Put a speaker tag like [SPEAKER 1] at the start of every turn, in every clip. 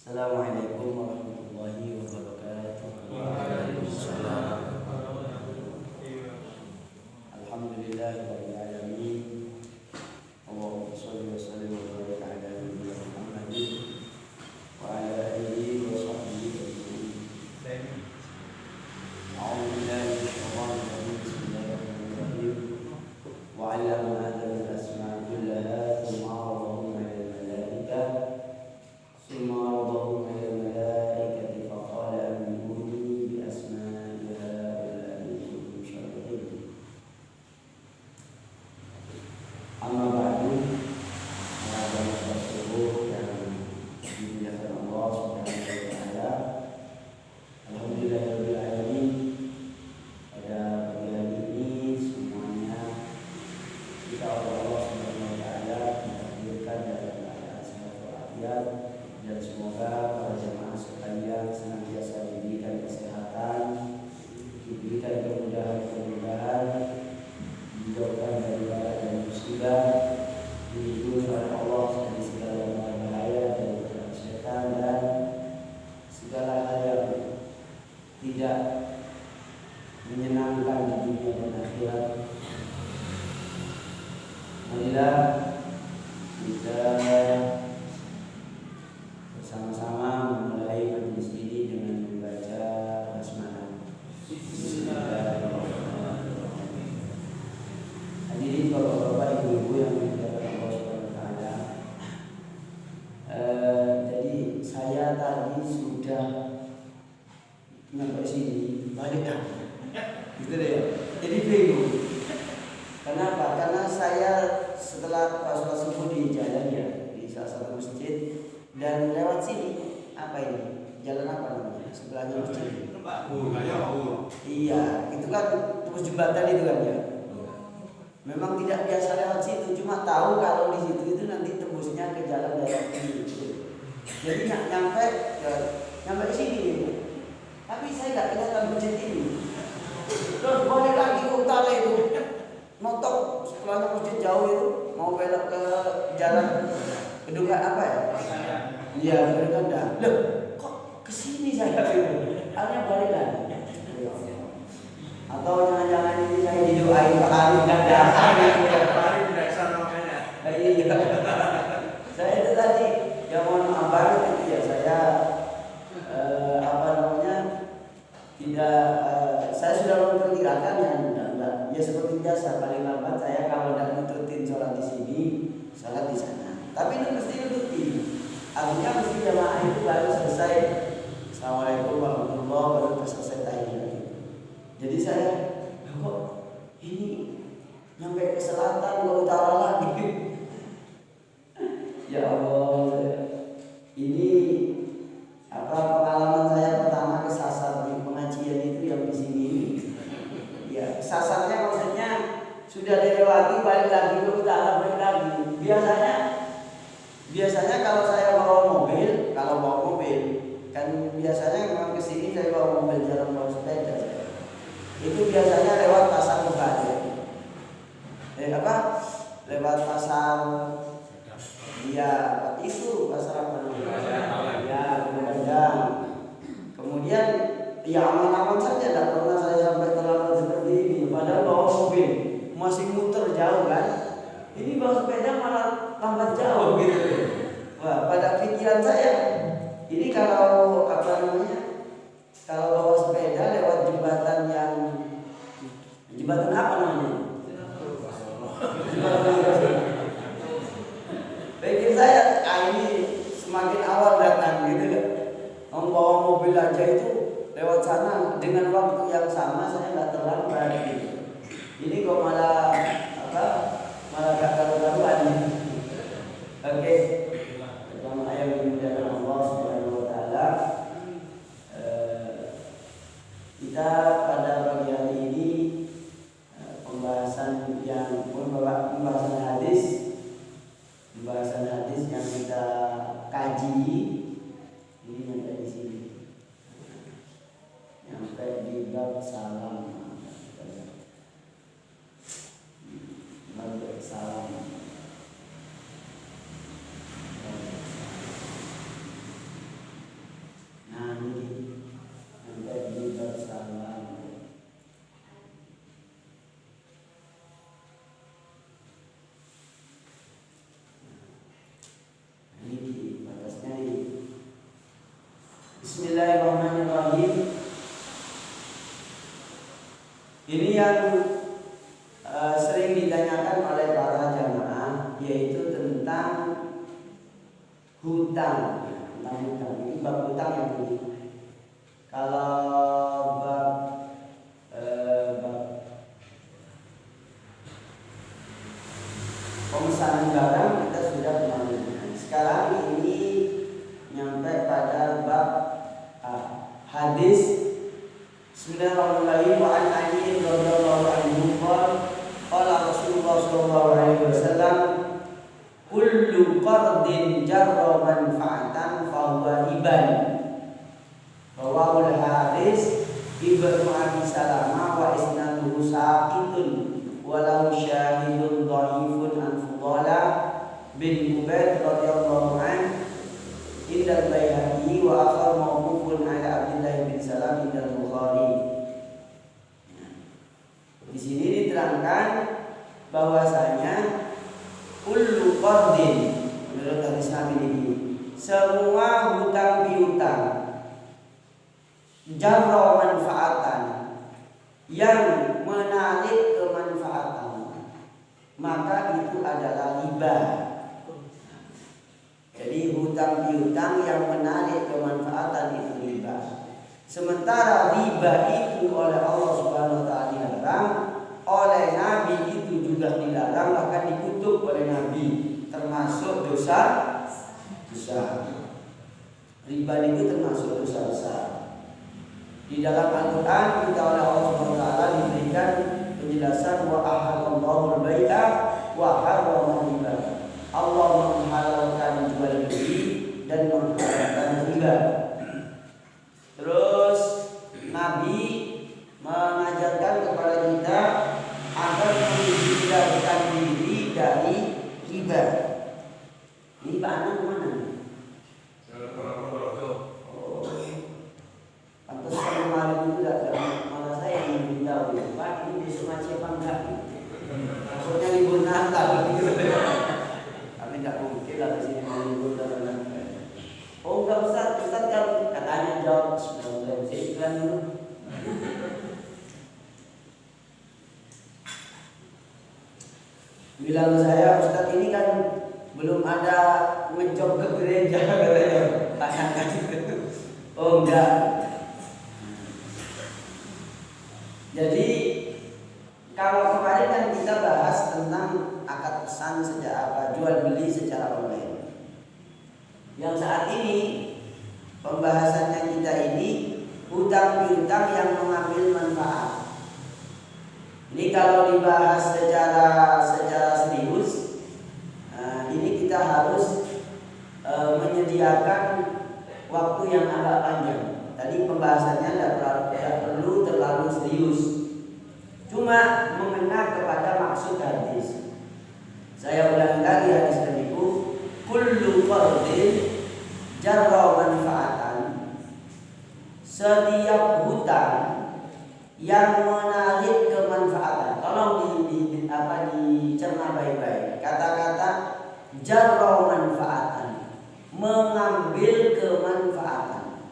[SPEAKER 1] Assalamualaikum warahmatullahi wabarakatuh.
[SPEAKER 2] Waalaikumsalam.
[SPEAKER 1] Alhamdulillahirabbil alamin. Allahumma shalli wa sallim wa barik ala nabiyyina Muhammadin wa ala alihi wa sahbihi ajma'in. A'udzu billahi minasyaitonir rajim. Bismillahirrahmanirrahim. Wa 'allama Adama al-asma'a kullaha thumma 'aradahum 'ala al-malaikah ثم عرضهم على الملائكة فقال أنبئوني بأسماء هؤلاء إن كنتم صادقين. أما بعد هذا الرسول yang dimuliakan Allah Subhanahu wa taala. Alhamdulillahirabbil alamin. Pada pagi hari ini semuanya kita oleh Allah Subhanahu wa taala ditakdirkan dalam keadaan sehat walafiat. Dan semoga para jemaah sekalian senantiasa diberikan kesehatan, diberikan kemudahan-kemudahan, dijauhkan dari bala dan musibah, dilindungi oleh Allah dari segala bahaya dari setan dan segala hal yang tidak menyenangkan di dunia dan akhirat. Marilah kita sama-sama memulai majelis ini dengan membaca basmalah. Bismillahirrahmanirrahim. Hadirin bapak-bapak, ibu-ibu yang dimuliakan Allah Subhanahu wa taala. Jadi saya tadi sudah sampai sini balik gitu deh ya. Jadi bingung. Kenapa? Karena saya setelah pas subuh di jalan ya di salah satu masjid. Dan lewat sini apa ini? Jalan apa namanya? Sebelahnya masjid. Iya, itu kan tembus jembatan itu kan ya. Memang tidak biasa lewat situ, cuma tahu kalau di situ itu nanti tembusnya ke jalan daerah ini. Jadi nyampe di sini. Tapi saya nggak kelihatan masjid ini. Terus balik lagi ke utara itu, notok setelahnya masjid jauh itu, mau belok ke jalan gedung apa ya? Iya, berganda. Loh, kok kesini saya itu? Akhirnya balik lagi. Atau jangan-jangan ini saya didoain Pak Arif dan dasar gitu ya.
[SPEAKER 2] Pak Arif tidak sana makanya.
[SPEAKER 1] Iya. Saya itu tadi, ya mohon maaf banget itu ya, saya tidak, saya sudah memperkirakan yang enggak. Ya seperti biasa, paling lambat saya kalau tidak nututin sholat di sini, sholat di sana. Tapi itu mesti nututin. Artinya mesti jamaah itu baru selesai Assalamualaikum warahmatullahi wabarakatuh, baru selesai tahiyat. Jadi saya kok ini nyampe ke selatan ke utara lagi. Ya Allah, ini pengalaman saya pertama kesasar di pengajian itu yang di sini. Ya kesasarnya maksudnya sudah dilewati balik lagi ke utara balik lagi. Biasanya kalau saya bawa mobil, kan biasanya memang kesini saya bawa mobil, jarang bawa sepeda. Itu biasanya lewat pasar Kebaden. Lewat pasar, iya itu pasar apa namanya? Ya, Begadang. Kemudian ya aman-aman saja, tidak pernah saya sampai terlambat seperti ini. Padahal bawa mobil masih muter jauh kan? Ini bawa sepeda malah lambat jauh gitu. Wah, pada pikiran saya ini kalau kalau bawa sepeda lewat jembatan apa namanya? Pikir saya, ini semakin awal datang gitu kan. Membawa mobil aja itu lewat sana dengan waktu yang sama, saya nggak terlambat gitu. Ini kok malah gak karu-karuan. Oke. Jamaah yang dimuliakan Allah Subhanahu wa taala. Kita pada pagi hari ini pembahasan hadis yang kita kaji ini sampai di sini. Sampai di bab salam. yang sering ditanyakan oleh para jamaah yaitu tentang hutang. Tentang hutang. Ini bab hutang yang ini. Kalau bab pemesanan barang kita sudah kemarin. Sekarang ini nyampe pada bab hadis. Bismillahirrahmanirrahim. Wa an Ali radhiyallahu anhu qala Rasulullah sallallahu alaihi wasallam kullu qardin jarra manfaatan fa huwa riban. Rawahul Haris Ibnu Abi Salamah wa isnaduhu saqitun walau syahidun dhaifun an Fudala bin Ubaid radhiyallahu anhu inda Baihaqi wa akhar mawqufun ala Abdullah bin Salam inda Bukhari. Di sini diterangkan bahwasanya kullu qardin menurut hadis Nabi ini semua hutang piutang jarra manfaatan yang menarik kemanfaatan maka itu adalah riba. Jadi hutang piutang yang menarik kemanfaatan itu riba. Sementara riba itu oleh Allah Subhanahu wa taala dilarang, oleh Nabi itu juga dilarang, bahkan dikutuk oleh Nabi, termasuk dosa besar. Riba itu termasuk dosa besar. Di dalam Al-Qur'an kita oleh Allah Subhanahu wa taala diberikan penjelasan wa ahallallahu al-bai'a wa harrama riba. Allah menghalalkan jual beli dan menghalalkan riba. Terus Nabi mengajarkan kepada kita agar menghindarkan diri dari riba. Riba anak kemana? Oh, pantesan kemarin itu malah saya yang beritahu ya, Pak ini besok ngaji apa enggak? Maksudnya libur Natal. Tidak mungkin lah di sini libur dan oh enggak Ustaz kan katanya jawab sebelum saya iklan dulu. Bilang saya Ustaz ini kan belum ada ngejob ke gereja katanya. Tanyakan itu. Oh enggak. Jadi kalau kemarin kan kita bahas tentang akad pesan secara jual beli secara online. Yang saat ini pembahasannya kita ini hutang piutang yang mengambil manfaat. Ini kalau dibahas secara serius, ini kita harus menyediakan waktu yang agak panjang. Tadi pembahasannya tidak perlu terlalu serius. Cuma mengena kepada maksud hadis. Saya ulangi lagi hadis tadiku, kullu qardin jarra manfaatan. Setiap hutang yang menarik kemanfaatan. Tolong dicerna baik-baik. Kata-kata jarra manfaatan, mengambil kemanfaatan.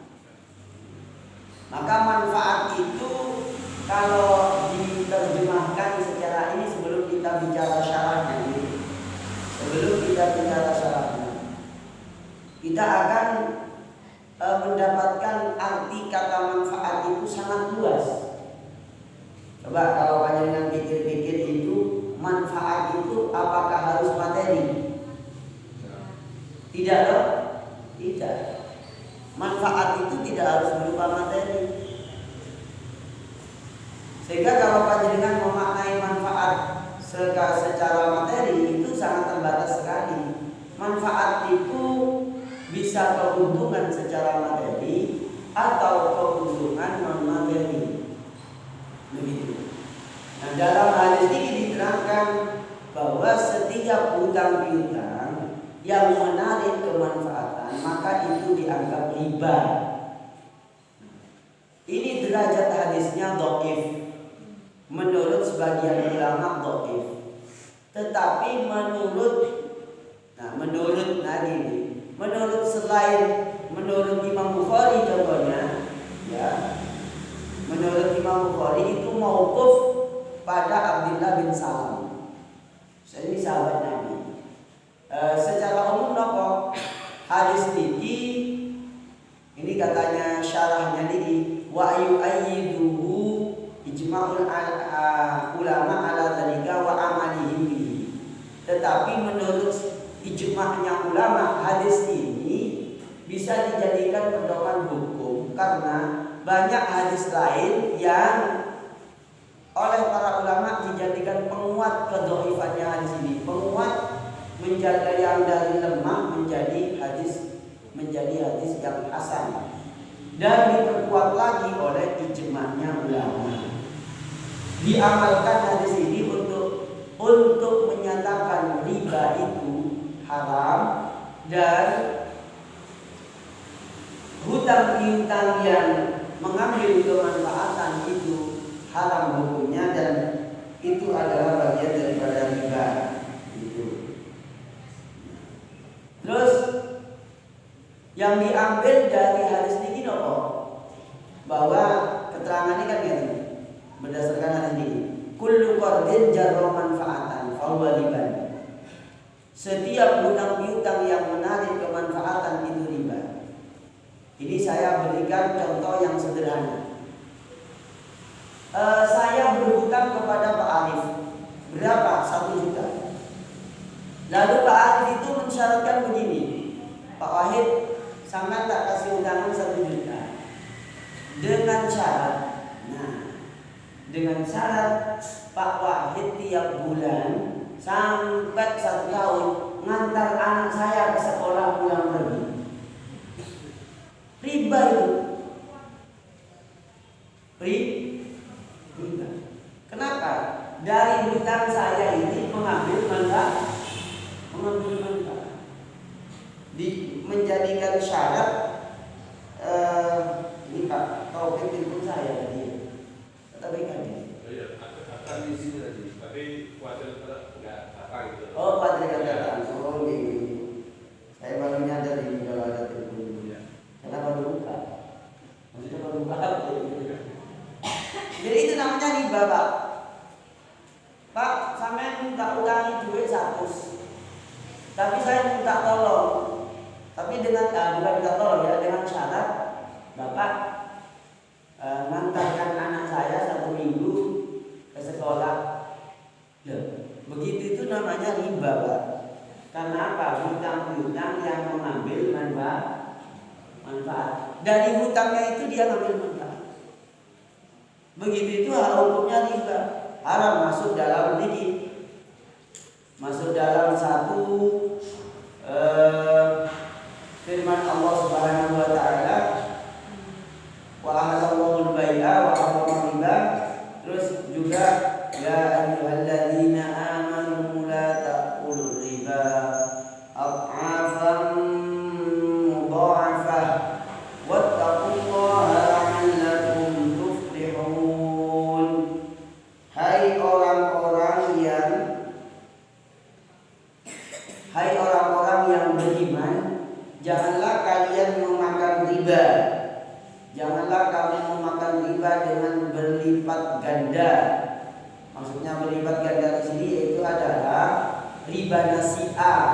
[SPEAKER 1] Maka manfaat itu kalau diterjemahkan secara ini sebelum kita bicara syaratnya, kita akan mendapatkan arti kata manfaat itu sangat luas. Coba kalau kalian pikir-pikir itu manfaat itu apakah harus materi? Tidak loh, tidak. Manfaat itu tidak harus berupa materi. Sehingga kalau panjenengan memaknai manfaat secara materi itu sangat terbatas sekali. Manfaat itu bisa keuntungan secara materi atau keuntungan non materi. Begitu. Nah, dalam hadis ini diterangkan bahwa setiap hutang piutang yang menarik kemanfaatan maka itu dianggap riba. Ini derajat hadisnya dhaif. Menurut sebagian ulama dhaif. Tetapi menurut selain menurut Imam Bukhari contohnya, ya, menurut Imam Bukhari itu mauquf pada Abdullah bin Salam. Ini sahabat Nabi. Secara umum nopo hadis ini katanya syarahnya ini wa yu'ayyiduhu ijma'ul ulama ala dzalika wa amalihim bihi. Tetapi menurut ijma'nya ulama, hadis ini bisa dijadikan pedoman hukum karena banyak hadis lain yang oleh para ulama dijadikan penguat kedhaifannya hadis ini. Penguat menjaga yang dari lemah menjadi hadis yang hasan, dan diperkuat lagi oleh ijma'nya ulama. Diamalkan hadis ini untuk menyatakan riba itu haram dan hutang piutang yang mengambil kemanfaatan itu haram hukumnya, dan itu adalah bagian daripada riba itu. Terus yang diambil dari hadis ini nopo, bahwa keterangan ini kan gini, berdasarkan hadis ini, kullu qardin jarra manfaatan fa huwa riba. Setiap hutang piutang yang menarik kemanfaatan itu riba. Ini saya berikan contoh yang sederhana. Saya berhutang kepada Pak Arif. Berapa? 1 juta. Lalu Pak Arif itu mensyaratkan begini, Pak Wahid, sama tak kasih utangan 1 juta dengan syarat. Nah, dengan syarat Pak Wahid tiap bulan sampai 1 tahun ngantar anak saya ke sekolah pulang pergi. Riba itu. Riba. Kenapa? Dari hutang saya ini mengambil manfaat. Menjadikan syarat ini Pak Taufik telepon saya tadi. Tapi kan
[SPEAKER 2] akan di sini tadi, tapi kuatir enggak apa gitu.
[SPEAKER 1] Oh, kuatir datang. Oh, ini. Saya baru nyadar ini kalau ada telepon. Karena baru buka. Maksudnya baru buka. Jadi itu namanya riba, Pak. Pak, sampean minta utangi duit 100. Tapi saya minta tolong. Tapi dengan bukan minta tolong ya, dengan syarat Bapak ngantarkan anak saya 1 minggu ke sekolah. Ya, begitu itu namanya riba, Pak. Karena apa? Hutang-hutang yang mengambil manfaat. Dari hutangnya itu dia ngambil manfaat. Begitu itu hukumnya riba. Haram, masuk dalam ini. Masuk dalam satu firman Allah Subhanahu wa taala, wa ahallallahu al-bai'a wa harrama riba. Terus juga ya ayyuhalladzina amanu la ta'kulu riba ad'afan mudha'afah wattaqullaha la'allakum tuflihun. Hai orang-orang yang beriman, janganlah kalian memakan riba. Janganlah kalian memakan riba dengan berlipat ganda. Maksudnya berlipat ganda di sini yaitu adalah riba nasi'ah.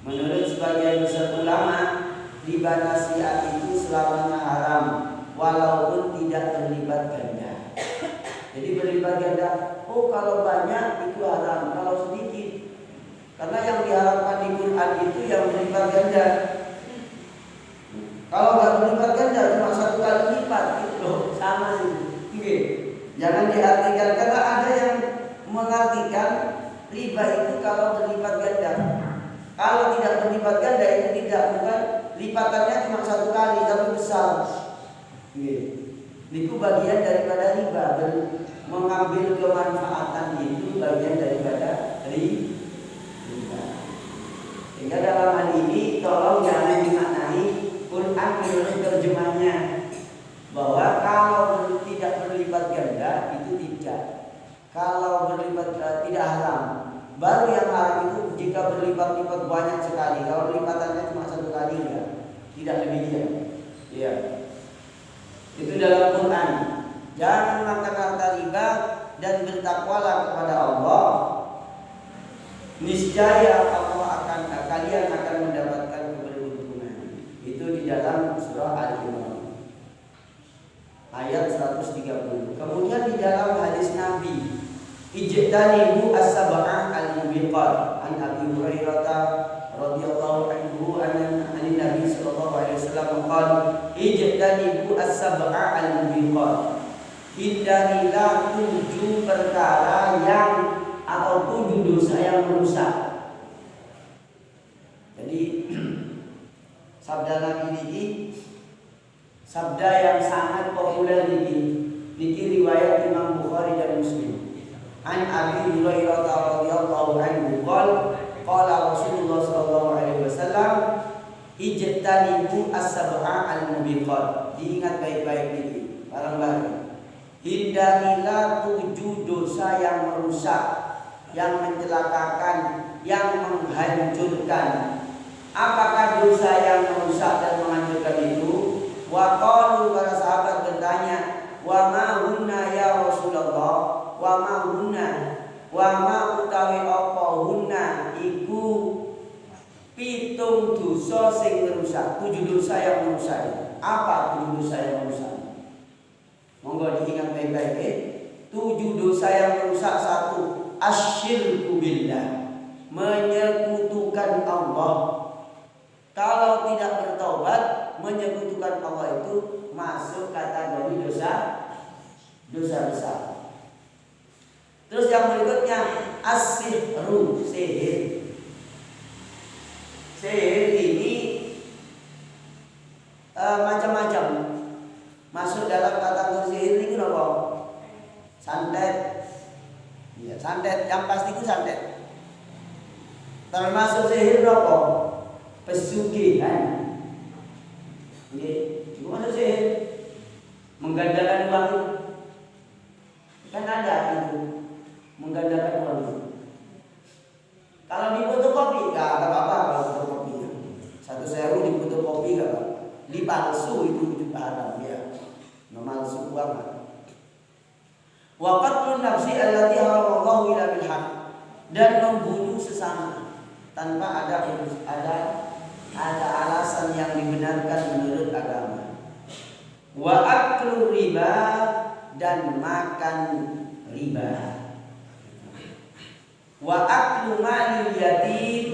[SPEAKER 1] Menurut sebagian besar ulama, riba nasi'ah itu selamanya haram walaupun tidak berlipat ganda. Jadi berlipat ganda, oh kalau banyak itu haram, kalau sedikit. Karena yang diharapkan di Quran itu yang berlipat ganda. Kalau nggak berlipat ganda cuma 1 kali lipat itu loh, sama sih. Okay. Jangan diartikan, karena ada yang mengartikan riba itu kalau berlipat ganda. Kalau tidak berlipat ganda itu tidak, bukan lipatannya cuma 1 kali tapi besar. Okay. Itu bagian daripada riba, mengambil kemanfaatan itu bagian daripada riba. Sehingga dalam hal ini tolong jangan dimaknai Quran menurut terjemahnya bahwa kalau tidak berlipat ganda itu tidak. Kalau berlipat tidak haram. Baru yang haram itu jika berlipat-lipat banyak sekali. Kalau lipatannya cuma 1 kali enggak, tidak demikian. Iya. Itu dalam Quran. Jangan makan harta riba dan bertakwalah kepada Allah, niscaya Allah kalian akan mendapatkan keberuntungan. Itu di dalam surah Al-Imran ayat 130. Kemudian di dalam hadis Nabi, ijtanibu as-sab'a al-mubiqat, an Abi Hurairah radhiyallahu anhu anna Nabi sallallahu alaihi wasallam qala ijtanibu as-sab'a al-mubiqat, hindarilah 7 perkara yang atau 7 dosa yang merusak. Jadi sabda Nabi ini sabda yang sangat populer niki riwayat Imam Bukhari dan Muslim. An Abi Hurairah radhiyallahu anhu qala Rasulullah sallallahu alaihi wasallam ijtanibu as-sab'a al-mubiqat. Diingat baik-baik niki bareng-bareng. Hindarilah 7 dosa yang merusak, yang mencelakakan, yang menghancurkan. Apakah dosa yang merusak dan menghancurkan itu? Wa qalu, para sahabat bertanya, wa ma hunna ya Rasulullah? Wa ma hunna, wa ma utawi apa hunna iku 7 dosa sing merusak, 7 dosa yang merusak. Apa 7 dosa yang merusak? Monggo diingat baik-baik. 7 dosa yang merusak. 1, asyirku billah, menyekutukan Allah. Kalau tidak bertobat, menyekutukan Allah itu masuk kategori dosa besar. Terus yang berikutnya as-sihru, sihir. Sihir ini macam-macam. Masuk dalam kategori sihir ini apa? Santet. Ya, santet yang pasti itu santet. Termasuk sihir apa? Pesugihan. Itu masuk sihir. Menggandakan uang. Kan ada itu. Menggandakan uang. Kalau di fotokopi enggak apa-apa kalau fotokopi. 1.000 di fotokopi enggak apa-apa. Di palsu itu juga haram ya. Memalsu uang. Wa qatlun nafsi allati haramallahu ila bil haqq, dan membunuh sesama tanpa ada alasan yang dibenarkan menurut agama. Wa aklu riba, dan makan riba. Wa aklu malil yatim,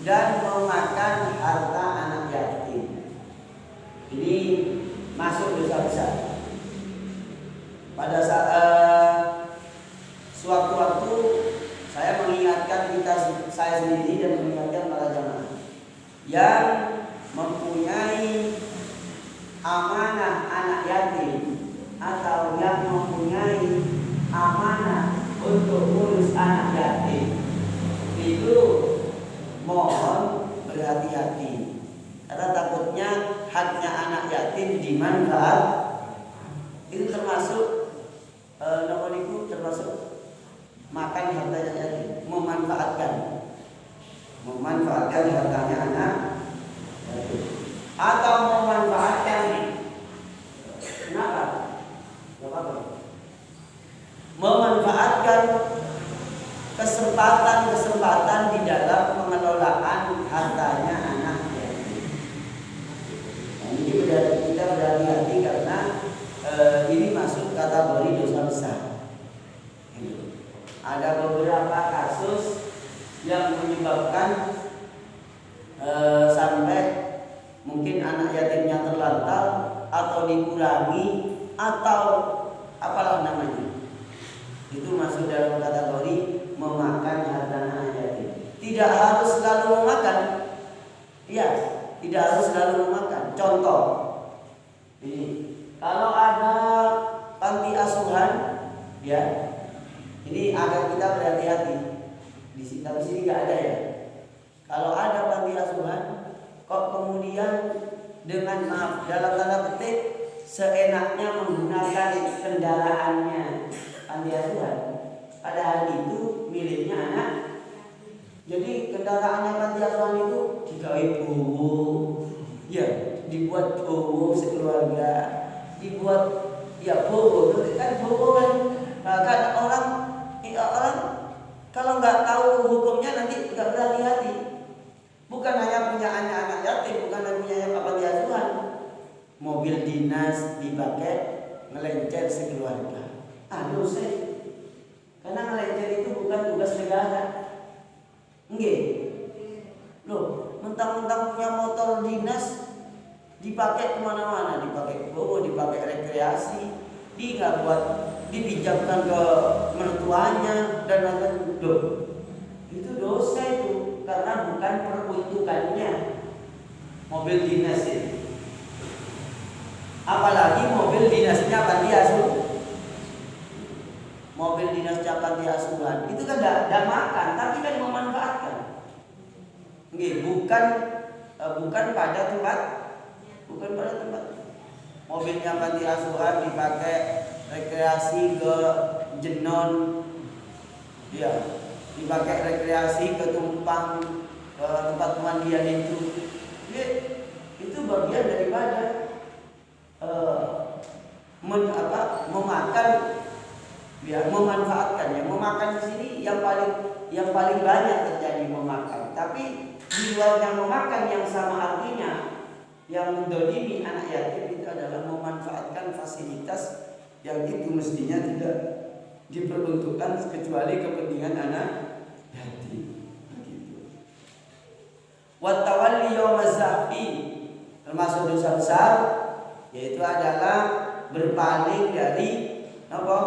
[SPEAKER 1] dan memakan harta anak yatim. Ini masuk dosa besar. Pada saat sewaktu-waktu saya mengingatkan saya sendiri dan mengingatkan para jamaah yang mempunyai amanah anak yatim atau yang mempunyai amanah untuk urus anak yatim, itu mohon berhati-hati, karena takutnya haknya anak yatim dimanfaat. Itu termasuk termasuk makan hartanya yatim, memanfaatkan hartanya anak yatim, atau memanfaatkan kenapa? Gak apa-apa. Memanfaatkan kesempatan di dalam pengelolaan hartanya anak yatim. Nah, ini kita berhati-hati karena ini masuk kategori dosa besar. Ada beberapa kasus yang menyebabkan sampai mungkin anak yatimnya terlantar atau dikurangi atau apalah namanya. Itu masuk dalam kategori memakan harta anak yatim. Tidak harus selalu memakan. Iya, tidak harus selalu memakan. Contoh, ini kalau ada panti asuhan, ya, ini agar kita berhati-hati. Di sini nggak ada ya. Kalau ada panti asuhan, kok kemudian dengan maaf dalam tanda petik seenaknya menggunakan kendaraannya panti asuhan, padahal itu miliknya anak. Jadi kendaraannya panti asuhan itu digawe bowo, ya, dibuat bowo sekeluarga, dibuat ya bowo, kan bowo kan Kan orang kalau nggak tahu hukumnya nanti nggak berhati-hati. Bukan hanya punya anak-anak yatim, bukan hanya punya yang panti asuhan. Mobil dinas dipakai ngelencet sekeluarga. Dosa. Karena ngelencet itu bukan tugas negara. Nggih. Loh, mentang-mentang punya motor dinas dipakai kemana-mana, dipakai bobo, dipakai rekreasi, nggak buat dipinjamkan ke mertuanya dan lain-lain. Itu dosa itu karena bukan peruntukannya mobil dinas itu. Apalagi mobil dinasnya panti asuhan. Mobil dinasnya panti asuhan itu kan tidak makan, tapi kan memanfaatkan. Nggih, bukan pada tempat. Mobilnya panti asuhan dipakai rekreasi ke Jenon, ya, dipakai rekreasi ke Tumpang, ke tempat pemandian itu. Itu bagian daripada memakan, ya, memanfaatkan. Yang memakan di sini yang paling banyak terjadi memakan. Tapi di luarnya memakan yang sama artinya, yang mendolimi anak yatim itu adalah memanfaatkan fasilitas yang itu mestinya tidak diperuntukkan kecuali kepentingan anak yatim. Begitu. Wa tawalli yaumaz zahfi, termasuk dosa besar, yaitu adalah berpaling dari apa?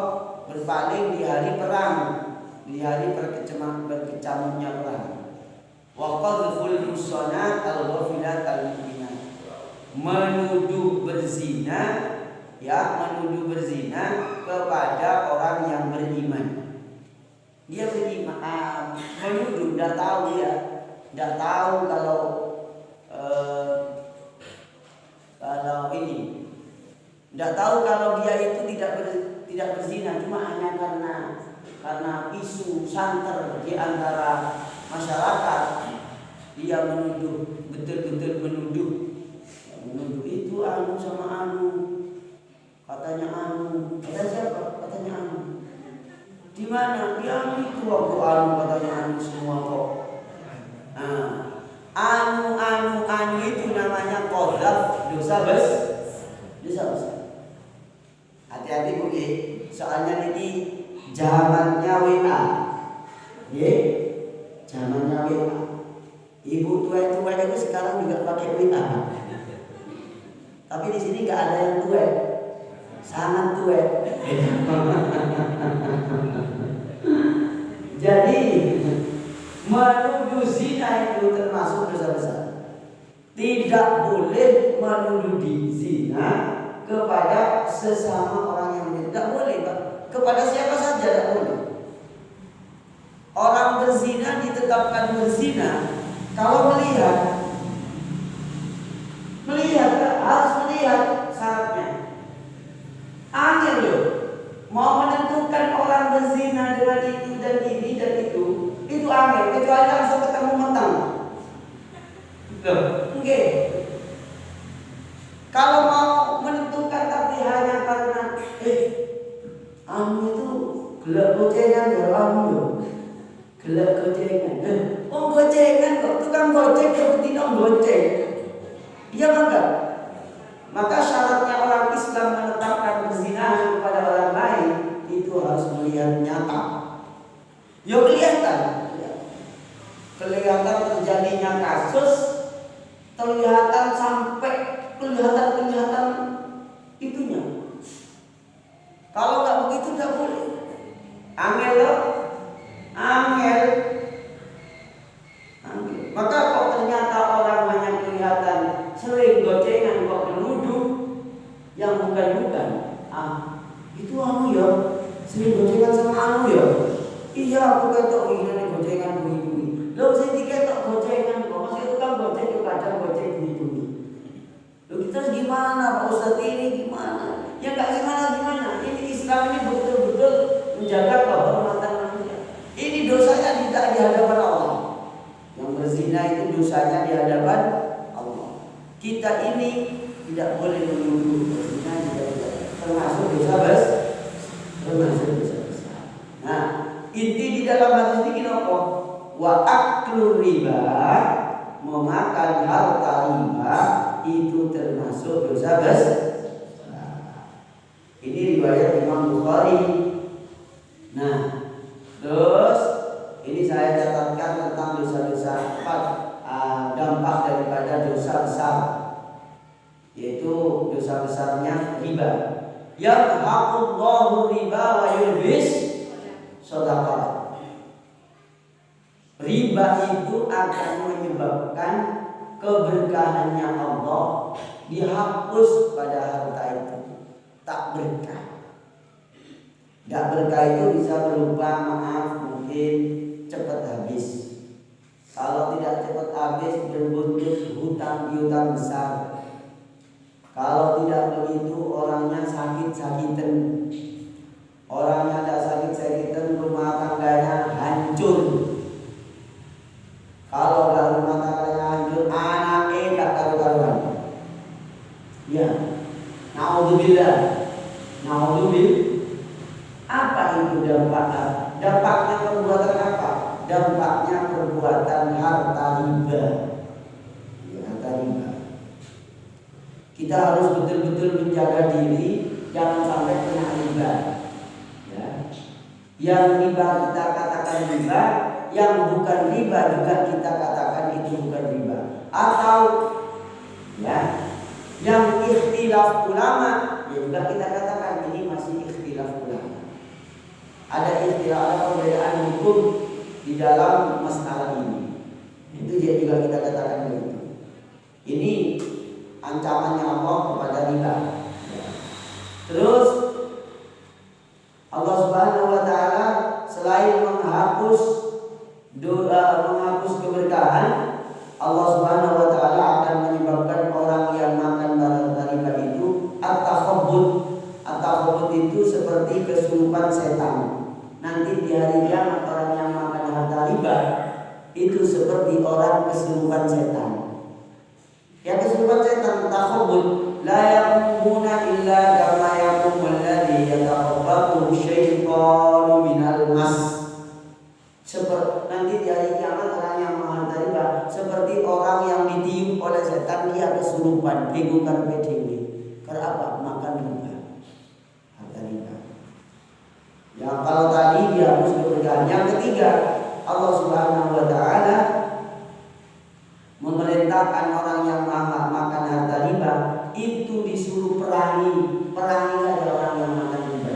[SPEAKER 1] Berpaling di hari perang, di hari berkecamuknya perang. Wa qadhful muhsanat al-ghafilat al-mu'minat, menuduh berzina, ya, menuduh berzina kepada orang yang beriman. Dia beriman, menuduh, tidak tahu ya, tidak tahu kalau ini, tidak tahu kalau dia itu tidak berzina, cuma hanya karena isu santer di antara masyarakat, dia menuduh, betul-betul menuduh itu anu sama anu, katanya siapa? Katanya anu. Di mana? Di anu itu waktu anu, katanya anu semua kok. Nah, anu itu namanya qadzaf, dosa besar. Hati-hati Bu, soalnya ini zamannya WA. Nggih, zamannya WA. Ibu tua-tua itu sekarang juga pakai WA. Tapi di sini nggak ada yang tua, sangat tua. Jadi menuduh zina itu termasuk dosa besar. Tidak boleh menuduh zina kepada sesama orang yang tidak boleh, Pak. Kepada siapa saja tidak boleh. Orang berzina ditetapkan berzina kalau melihat harus melihat syaratnya. Angel loh, mau menentukan orang berzina dengan itu dan ini dan itu angel, kecuali langsung ketemu mentang. Oke. Kalau mau menentukan tapi hanya karena anu itu gelap gocengan ya anu loh. Gelap gocengan. Gocengan kok tukang goceng kebetulan goceng. Iya enggak? Maka syaratnya orang Islam menetapkan perzinahan kepada orang lain itu harus melihat nyata. Ya kelihatan terjadinya kasus, kelihatan sampai kelihatan itunya. Kalau nggak begitu nggak boleh. Angel. Maka kok ternyata orang hanya kelihatan sering gocengan kok menuduh yang bukan. Itu anu ya, sering gocengan sama anu ya. Iya, aku ketok ini gocengan bunyi. Lo saya diketok gocengan kok, masih itu kan goceng juga kadang goceng bunyi. Lo kita gimana Pak Ustadz ini gimana? Ya nggak gimana. Ini Islam ini betul-betul menjaga kehormatan manusia. Ini dosanya tidak di hadapan Allah. Yang berzina itu dosanya di hadapan Allah. Kita ini tidak boleh menuduh berzina, termasuk dosa besar. dalam hadis ini apa? Wa aklu riba, memakan harta riba itu termasuk dosa besar. Ini riwayat Imam Bukhari. Nah, terus ini saya catatkan tentang dosa-dosa dampak daripada dosa besar, yaitu dosa besarnya riba. Yamhaqullahu riba wa yurbis shadaqah. Riba itu akan menyebabkan keberkahannya Allah dihapus pada harta itu, tak berkah. Tidak berkah itu bisa berupa maaf mungkin cepat habis. Kalau tidak cepat habis berbuntut hutang piutang besar. Kalau tidak begitu orangnya sakit-sakitan. Orangnya ada sakit-sakitan, rumah tangganya hancur. Kalau rumah tangganya hancur, anaknya tak karu-karuan. Ya, naudzubillah. Apa itu dampaknya? Dampaknya perbuatan apa? Dampaknya perbuatan harta riba. Ya, harta riba. Kita harus betul-betul menjaga diri jangan sampai kena riba. Ya. Yang riba kita katakan riba, yang bukan riba juga kita katakan itu bukan riba. Atau ya, yang ikhtilaf ulama ya juga kita katakan ini masih ikhtilaf ulama. Ada ikhtilaf, ada perbedaan hukum di dalam masalah ini. Itu juga kita katakan begitu. Ini ancamannya Allah kepada riba. Terus Allah Subhanahu wa taala selain menghapus keberkahan, Allah Subhanahu wa taala akan menyebabkan orang yang makan barang riba itu at-takhabbut. At-takhabbut itu seperti kesurupan setan. Nanti di hari kiamat orang yang makan harta riba itu seperti orang kesurupan setan. Yang kesurupan setan takhabbut la yaqumuna illa kama yaqumul ladzi yatakhabbathu syaitanu minal mas. Seperti nanti di hari kiamat orang yang makan harta riba seperti orang yang ditiup oleh setan, dia kesurupan, bingung karena dewe. Karena apa? Makan riba. Harta riba. Yang kalau tadi dihapus keberkahan. Yang ketiga, Allah Subhanahu wa taala memerintahkan orang yang makan harta riba itu disuruh perangi saja orang yang makan riba.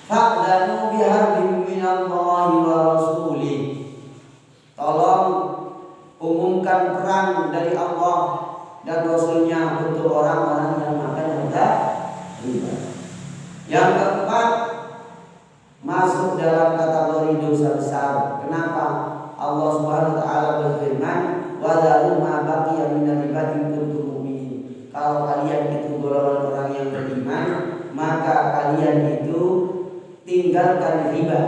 [SPEAKER 1] Fa'danu biharbin minallahi wa rasulih. Tolong umumkan perang dari Allah dan Rasulnya untuk orang-orang yang makan harta riba. Yang keempat, masuk dalam kategori dosa besar. Kenapa? Allah Subhanahu wa taala berfirman, "Wa dzaru ma baqiya minal riba in kuntum mu'minin." Kalau kalian itu golongan orang yang beriman, maka kalian itu tinggalkan riba.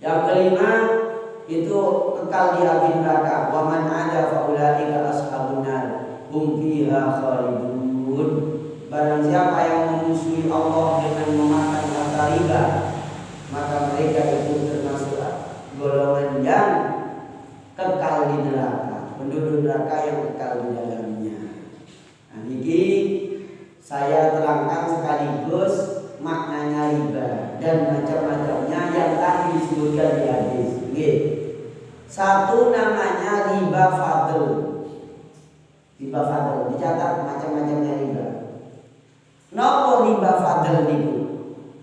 [SPEAKER 1] Yang kelima itu kekal di api neraka. Wa man 'ada fa ulaika ashabun nar hum fiha khalidun. Barang siapa yang memusuhi Allah dengan memakan harta riba, maka mereka itu termasuk golongan yang kekal di neraka, penduduk neraka yang kekal di dalamnya. Nah, ini saya terangkan sekaligus maknanya riba dan macam-macamnya yang tadi disebutkan di hadis. Satu namanya riba fadl. Riba fadl dicatat macam-macamnya riba. Napa riba fadl niku?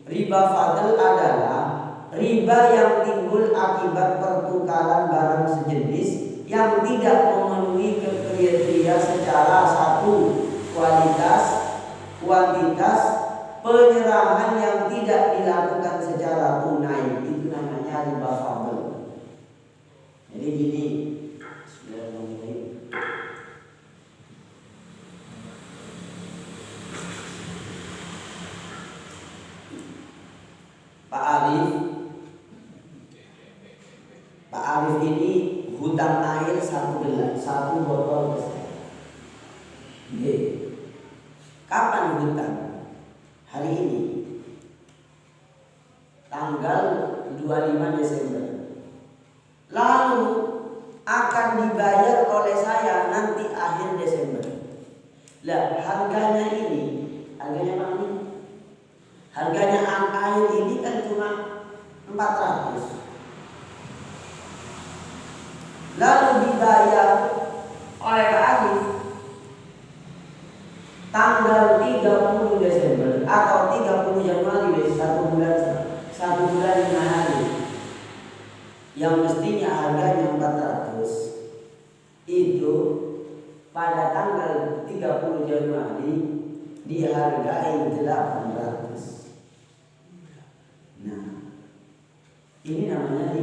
[SPEAKER 1] Riba fadl adalah riba yang timbul akibat pertukaran barang sejenis yang tidak memenuhi kriteria secara satu kualitas, kuantitas, penyerahan yang tidak dilakukan secara tunai. Itu namanya riba fadl. Jadi gini, Pak Arif ini hutang air satu botol ke saya. Kapan hutang? Hari ini. tanggal 25 Desember. Lalu akan dibayar oleh saya nanti akhir Desember. Lah, harganya ini, harganya apa ini? Harganya akhir ini kan cuma 400. Lalu dibayar oleh Pak Arif tanggal 30 Desember atau 30 Januari, satu bulan 5 hari, yang mestinya harganya 400 itu pada tanggal 30 Januari dihargai 800. Nah, ini namanya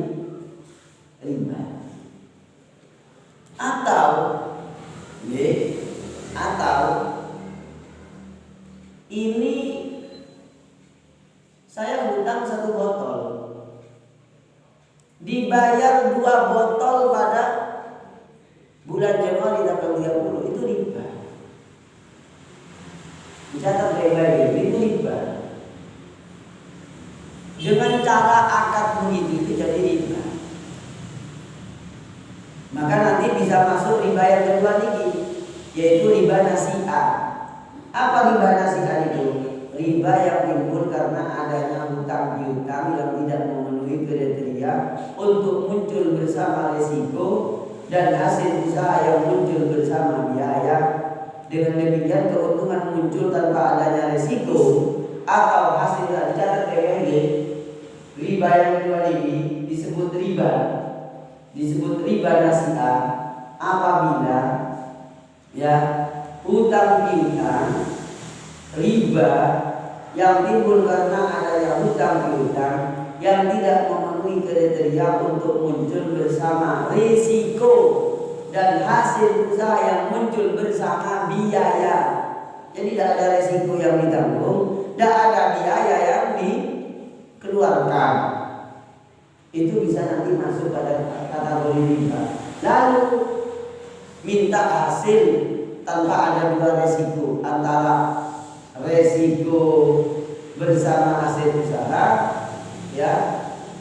[SPEAKER 1] riba. Atau ini saya hutang 1 botol, dibayar 2 botol pada bulan Januari tanggal 30, itu riba. Dicatat baik-baik, itu riba. Dengan cara akad begitu itu jadi riba. Maka nanti bisa masuk riba yang kedua lagi, yaitu riba nasi'ah. Apa riba nasi'ah itu? Riba yang timbul karena adanya hutang piutang yang tidak memenuhi kriteria untuk muncul bersama resiko dan hasil usaha yang muncul bersama biaya. Dengan demikian keuntungan muncul tanpa adanya resiko atau hasil dicatat PKG. Riba yang kedua ini disebut riba nasi'ah apabila hutang piutang riba yang timbul karena adanya hutang piutang yang tidak memenuhi kriteria untuk muncul bersama risiko dan hasil usaha yang muncul bersama biaya. Jadi tidak ada risiko yang ditanggung, tidak ada biaya yang dikeluarkan. Itu bisa nanti masuk pada kategori riba. Lalu minta hasil tanpa ada 2 resiko, antara resiko bersama hasil usaha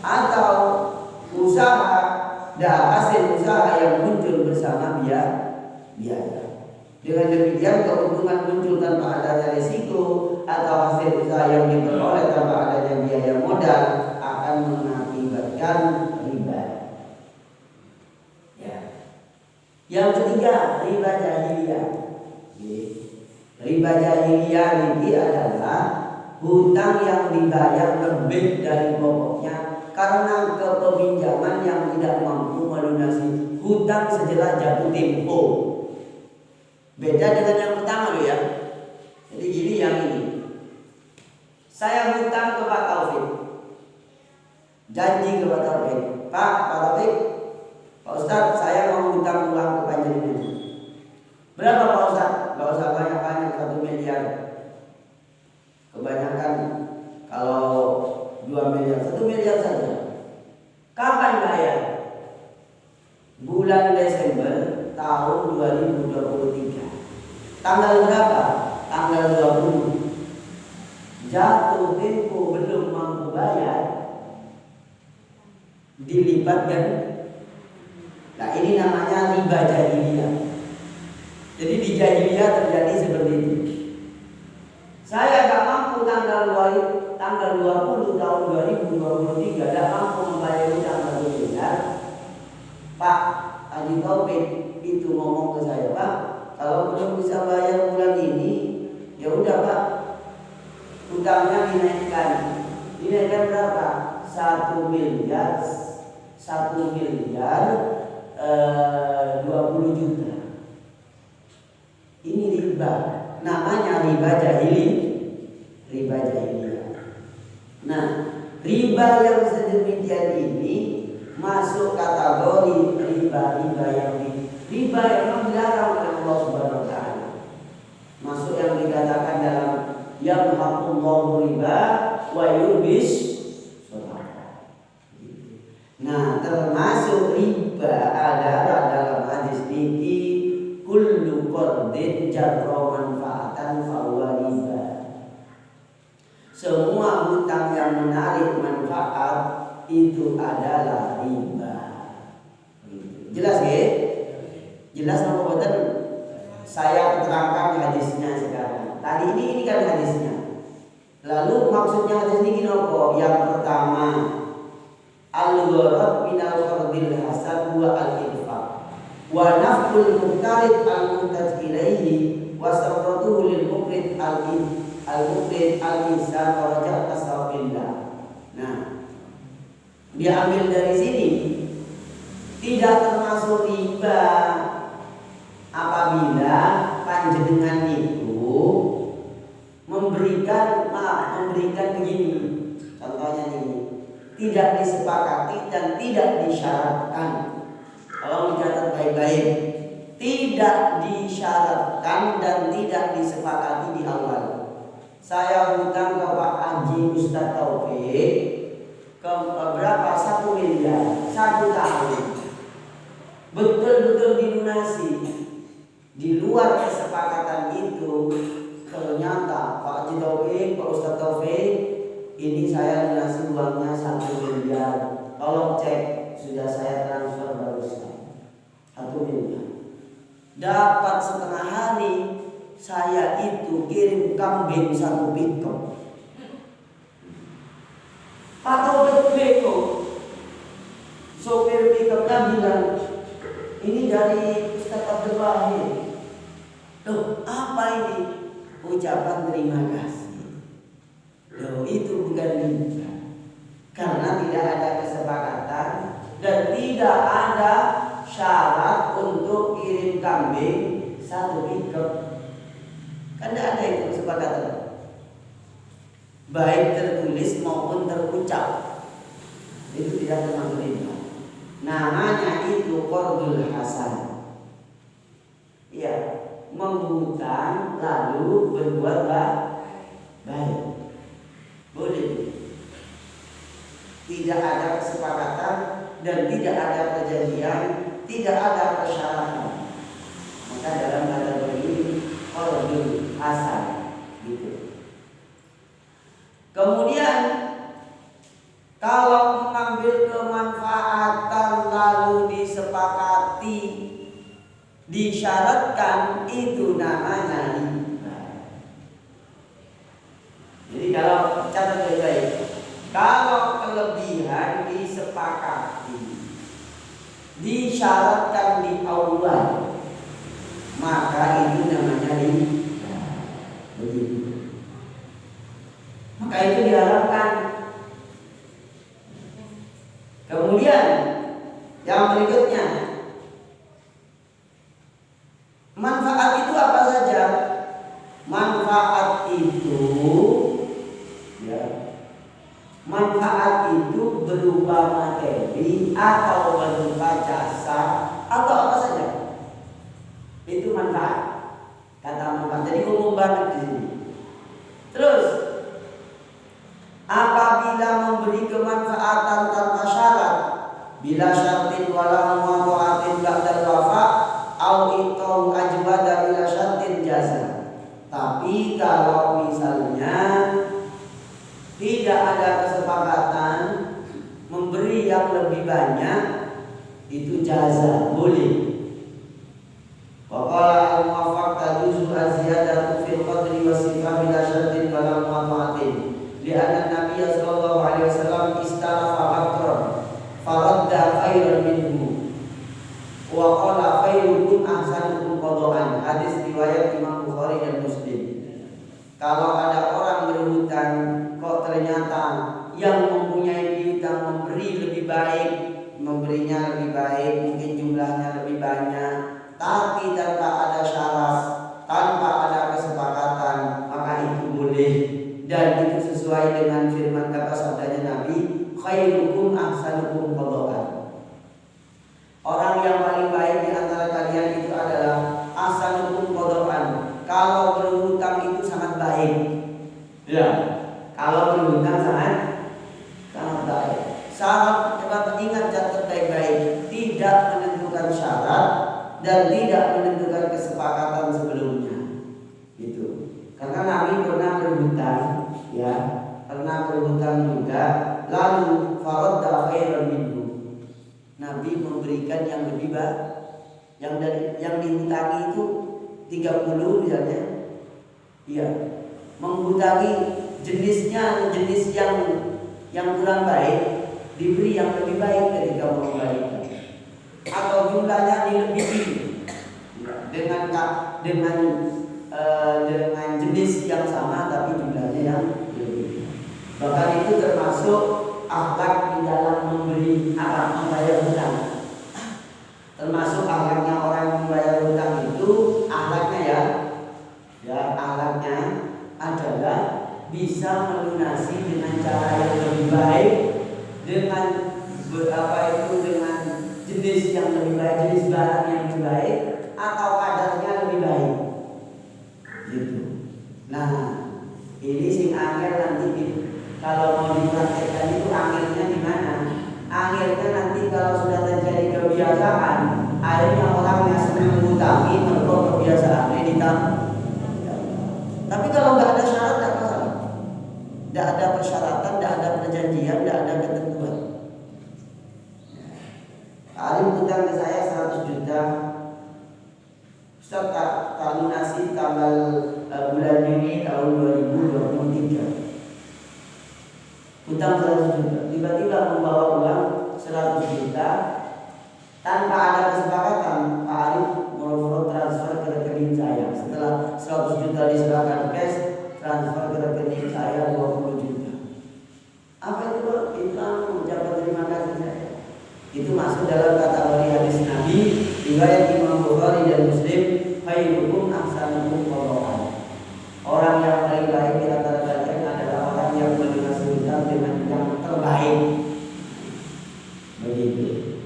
[SPEAKER 1] atau usaha dan hasil usaha yang muncul bersama biaya. Dengan demikian keuntungan muncul tanpa adanya resiko atau hasil usaha yang diperoleh tanpa adanya biaya modal akan mengakibatkan riba. Yang ketiga, riba jahiliyah. Riba jahiliyah ini adalah hutang yang dibayar lebih dari pokoknya karena kepinjaman yang tidak mampu melunasi hutang setelah jatuh tempo. Beda dengan yang pertama loh ya. Jadi gini yang ini. Saya hutang ke Pak Taufik. Janji ke Pak Taufik. Pak Taufik, Pak Ustadz, saya mau hutang uang ke panjenengan. Berapa Pak Ustadz? Gak usah banyak-banyak, 1 miliar. Kebanyakan kalau 2 miliar, 1 miliar saja. Kapan bayar? Bulan Desember tahun 2023. Tanggal berapa? Tanggal 20. Jatuh tempo belum mampu bayar, dilipat kan? Nah, ini namanya riba jahiliyah. Jadi di jahiliyah terjadi seperti itu. Saya gak mampu tanggal 20 tahun 2023 gak mampu membayar utang 1 miliar. Pak Haji Taufik itu ngomong ke saya, Pak, kalau belum bisa bayar bulan ini, ya udah Pak, utangnya dinaikkan. Dinaikkan berapa? 1 miliar 20 juta. Ini riba, namanya riba jahiliyah. Nah, riba yang sedemikian ini masuk kategori riba yang dilarang oleh Allah Subhanahu wa taala. Masuk yang dikatakan dalam yamhaqullahu riba wa yurbis shadaqah. Nah, termasuk riba adalah dalam hadis niki kullu qardin jarra manfaatan fa huwa riba. Semua hutang yang menarik manfaat manfaat itu adalah riba. Jelas ya? Jelas apa betul? Saya terangkan hadisnya sekarang. Tadi ini kan hadisnya. Lalu maksudnya hadis ini apa? Yang pertama, al-gharad minal qardil hasan wa al-infaq wa naf'ul muqtarid al-muhtaj ilaihi wa sabratuhu lil muqrid al-muqrid al-insan wa raja' tasawwillah. Nah, dia ambil dari sini tidak termasuk riba apabila panjenengan itu memberikan begini, contohnya ini tidak disepakati dan tidak disyaratkan. Kalau dicatat baik-baik, tidak disyaratkan dan tidak disepakati di awal. Saya hutang ke Pak Haji Ustadz Taufik ke berapa? 1 miliar 1 tahun. Betul-betul dilunasi. Di luar kesepakatan itu, ternyata Pak Haji Taufik, Pak Ustadz Taufik, ini saya lunasi uangnya 1 miliar. Tolong cek, sudah saya transfer barusan 1 miliar. Dapat setengah hari, saya itu kirim kambing 1 pickup. Atau beko, sopir pickupnya bilang, ini dari Ustadz Abdul Wahid. Loh, apa ini? Ucapan terima kasih. Loh, itu bukan riba. Karena tidak ada kesepakatan dan tidak ada syarat untuk kirim kambing 1 pickup. Kan tidak ada itu kesepakatan, baik tertulis maupun terucap. Itu tidak termasuk riba. Namanya itu qardul hasan. Ya, menghutang lalu berbuat baik. Boleh. Tidak ada kesepakatan dan tidak ada perjanjian, tidak ada persyaratan. Maka dalam kategori ini qardul hasan gitu. Kemudian kalau mengambil kemanfaatan lalu disepakati, disyaratkan, itu namanya riba. Jadi kalau catat baik-baik, kalau kelebihan disepakati, disyaratkan di awal, maka itu namanya riba. Begitu. Maka itu diharapkan. Kemudian yang berikutnya, manfaat itu apa saja? Manfaat itu, ya, manfaat itu berupa materi atau berupa jasa atau apa saja. Itu manfaat. Kata manfaat. Jadi umum banget di sini. Terus, apabila memberi kemanfaatan tanpa syarat, bila syartin wala muwafaqatin ba'dal wafa au itau ajwada bila syartin jaza. Tapi kalau misalnya tidak ada kesepakatan memberi yang lebih banyak, itu jaza, boleh. Waqala al-muwafaq tajuzu az-ziyadatu fil qadri wa sifah bila syartin wala muwafaqatin. Lianna Nabi sallallahu alaihi wasallam istalafa qadran faradda khairan minhu wa qala khairukum ahsanukum qadaan. Hadis riwayat Imam Bukhari dan Muslim. Kalau ada orang berhutang kok ternyata yang mempunyai piutang memberi lebih baik, memberinya lebih baik, mungkin jumlahnya lebih banyak, tapi tanpa ada syarat, tanpa ada kesepakatan, maka itu boleh. Dan itu sesuai dengan firman kata sabdanya Nabi, khairukum ahsanukum qadaan. Orang yang paling baik di antara kalian itu adalah ahsanukum qadaan. Kalau berhutang itu sangat baik. Ya, kalau berhutang sangat baik. Syarat, coba ingat, catat baik-baik, tidak menentukan syarat dan tidak menentukan kesepakatan sebelumnya. Itu. Karena Nabi pernah berhutang, ya, pernah berhutang juga, lalu faradda khairan minhu. Nabi memberikan yang lebih baik. Yang dihutangi itu 30 misalnya. Iya. Menghutangi jenisnya jenis yang kurang baik, diberi yang lebih baik ketika mengembalikan. Atau jumlahnya dilebihi dengan jenis yang sama tapi jumlahnya yang lebih. Bahkan itu termasuk akhlak di dalam membayar hutang. Termasuk akhlaknya orang yang membayar hutang itu akhlaknya akhlaknya adalah bisa melunasi dengan cara yang lebih baik, dengan dengan jenis yang lebih baik, jenis barang yang lebih baik, atau kadarnya lebih baik. Gitu. Nah, ini sing angel nanti kalau mau dipraktekkan itu angelnya di mana? Angelnya nanti kalau sudah terjadi kebiasaan, akhirnya orang yang senang mengutangi mereka kebiasaannya ditanggung. Tapi kalau nggak ada syarat, nggak masalah. Nggak ada persyaratan, nggak ada perjanjian, nggak ada ketentuan. Alim hutang ke saya 100 juta. Ustaz tak lunasi tanggal bulan Juni tahun 2023. Hutang 100 juta. Tiba-tiba membawa uang 100 juta tanpa ada kesepakatan. Pak Arif moro-moro transfer ke rekening saya. Setelah 100 juta diserahkan cash, transfer ke rekening saya 20 juta. Apa itu Pak? Itu mengucapkan terima kasih saya. Itu masuk dalam kategori hadis Nabi riwayat Imam Bukhari dan Muslim, khairukum ahsanukum qada'an. Orang yang paling baik di antara kalian adalah orang yang melunasi hutang dengan yang terbaik. Begitu.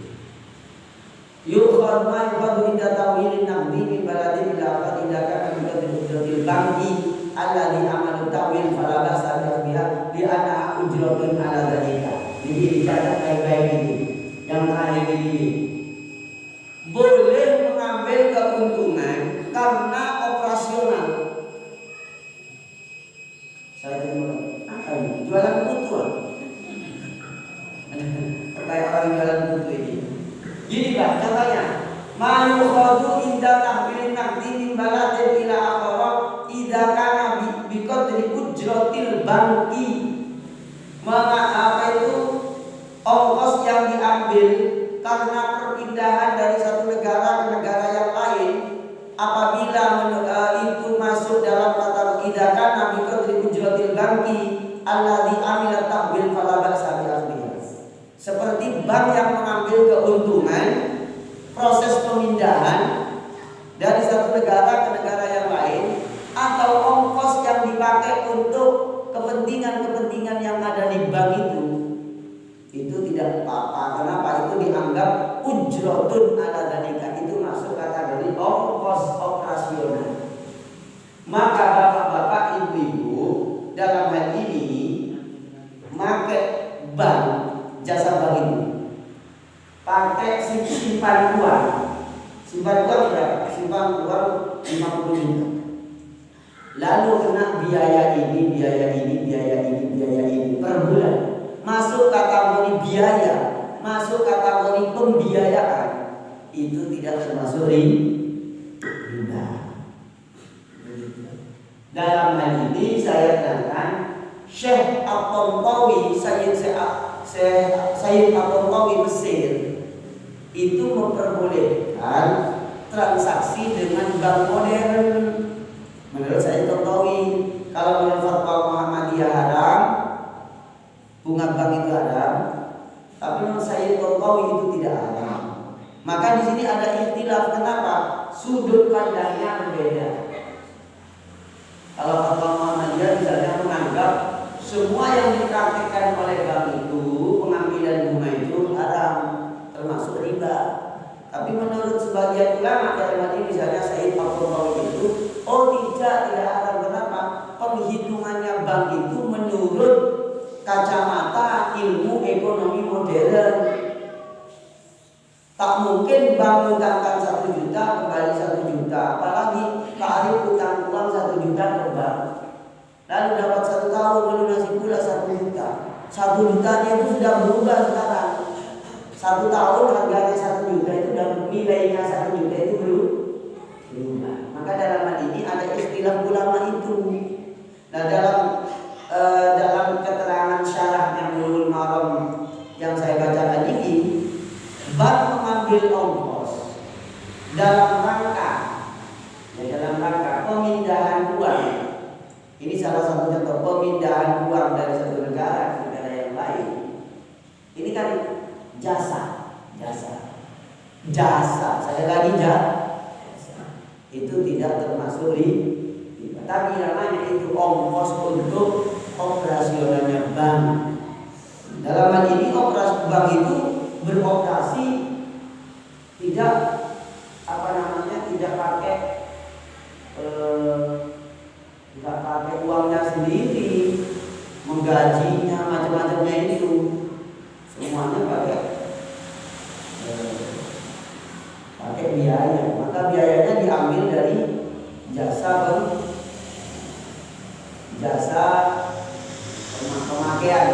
[SPEAKER 1] Yukhad ma yukhadu inda tawilin naqdi min baladin ila akhad inda kana biqadri banki alladhi amalu tawil fala ba'sa biha li anna ujratun ala dhalika. Jadi dicatat baik-baik ini. Yang terakhir ini boleh mengambil keuntungan karena operasional. Saya jualan kutu. Kayak orang jualan kutu ini. Gini Pak, contohnya mayu khadu inda tahbilin naqdi min baladin ila akhara idza kana biqadri ujratil banki. Apa itu ongkos yang diambil karena perpindahan dari satu negara ke negara yang lain, apabila itu masuk dalam kata idza kana biqadri ujratil banki alladzi amila tahbil fala ba'sa bi akhdhiha. Seperti bank yang mengambil keuntungan proses pemindahan dari satu negara ke negara yang lain, atau ongkos yang dipakai untuk kepentingan-kepentingan yang ada di bank itu tidak apa-apa. Kenapa? Itu dianggap ujratun ala dzalika, itu masuk kategori ongkos operasional. Maka bapak-bapak, ibu-ibu dalam hal ini pakai bank, jasa bank itu pakai simpan uang. Simpan uang berapa? Simpan uang 50 juta. Lalu kena biaya ini per bulan. Masuk kategori biaya, masuk kategori pembiayaan. Itu tidak termasuk riba. Dalam hal ini saya terangkan Syekh At-Tantawi, Sayyid At-Tantawi Mesir itu memperbolehkan transaksi dengan bank modern. Menurut Sayyid At-Tantawi, kalau menurut fatwa Muhammadiyah haram, bunga bank itu haram, tapi menurut Sayyid At-Tantawi itu tidak haram. Maka di sini ada ikhtilaf. Kenapa? Sudut pandangnya berbeda. Kalau fatwa Muhammadiyah misalnya menganggap semua yang dipraktikkan oleh bank itu, pengambilan bunga itu haram, termasuk riba. Tapi menurut sebagian ulama dalam ini, misalnya Sayyid At-Tantawi itu, tidak haram. Kenapa? Penghitungannya bank itu menurut kacamata ilmu ekonomi modern. Tak mungkin bank utangkan 1 juta kembali 1 juta, apalagi Pak Arif utang uang 1 juta ke bank, lalu dapat 1 tahun melunasi pula 1 1 jutanya itu sudah berubah sekarang. 1 tahun harganya 1 juta itu dan nilainya 1 juta itu berubah. Maka dalam hal ini ada istilah ulama itu. Nah dalam keterangan syarahnya Bulughul Maram yang saya bacakan ini, bab mengambil ongkos dalam rangka pemindahan uang. Ini salah satu contoh pemindahan uang dari satu negara ke negara yang lain. Ini kan jasa. Saya lagi jasa. Itu tidak termasuk riba. Tapi namanya itu ongkos untuk operasionalnya bank. Dalam hal ini operasi bank itu beroperasi tidak pakai uangnya sendiri, menggajinya macam-macamnya itu semuanya pakai biaya. Maka biayanya diambil dari jasa pemakaian,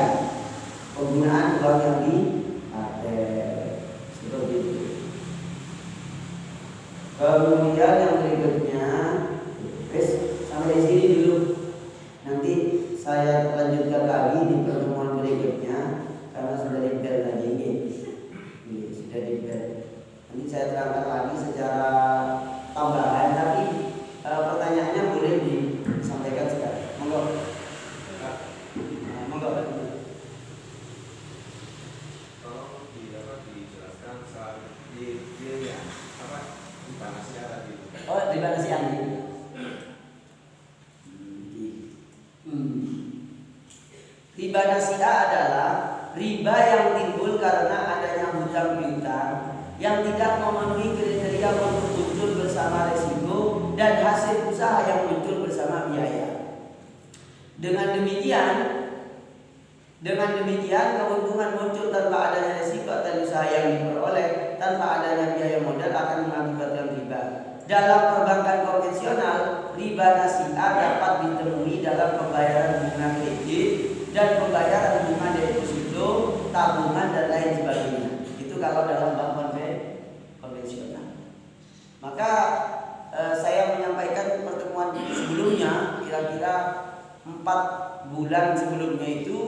[SPEAKER 1] penggunaan uang yang dipakai, seperti itu. Kemudian yang berikutnya, sampai di sini dulu. Nanti saya lanjutkan lagi di pertemuan berikutnya karena sudah di-bel tadi ini. Sudah di-bel. Nanti saya terangkan lagi secara tambahan, tapi pertanyaannya boleh disampaikan sekarang. Monggo.
[SPEAKER 2] Tolong dijelaskan soal dealnya apa riba nasiah tadi.
[SPEAKER 1] Oh, riba nasiah ini. Riba nasiah adalah riba yang timbul karena adanya hutang piutang yang tidak memenuhi kriteria untuk muncul bersama resiko dan hasil usaha yang muncul bersama biaya. Dengan demikian keuntungan muncul tanpa adanya resiko atau usaha yang diperoleh tanpa adanya biaya modal akan mengakibatkan riba. Dalam perbankan konvensional, riba nasiah dapat ditemui dalam pembayaran bunga kredit dan pembayaran bunga deposito, tabungan dan lain sebagainya. Itu kalau dalam bank konvensional. Maka saya menyampaikan pertemuan sebelumnya, kira-kira 4 bulan sebelumnya itu,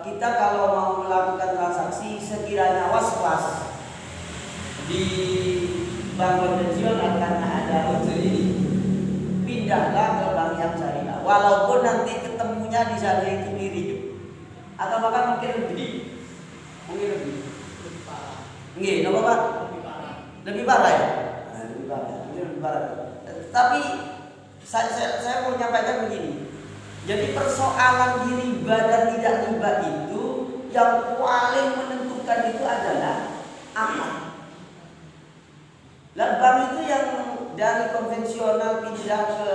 [SPEAKER 1] kita kalau mau melakukan transaksi sekiranya was-was di bank konvensional karena ada unsur ini, pindahlah ke bank yang syariah. Walaupun nanti ketemunya di sana itu mirip, atau bahkan mungkin lebih parah. Nggih, napa Pak? Lebih parah ya? Lebih parah. Tapi saya mau menyampaikan begini. Jadi persoalan di riba dan tidak riba itu yang paling menentukan itu adalah apa? Bank itu yang dari konvensional pindah ke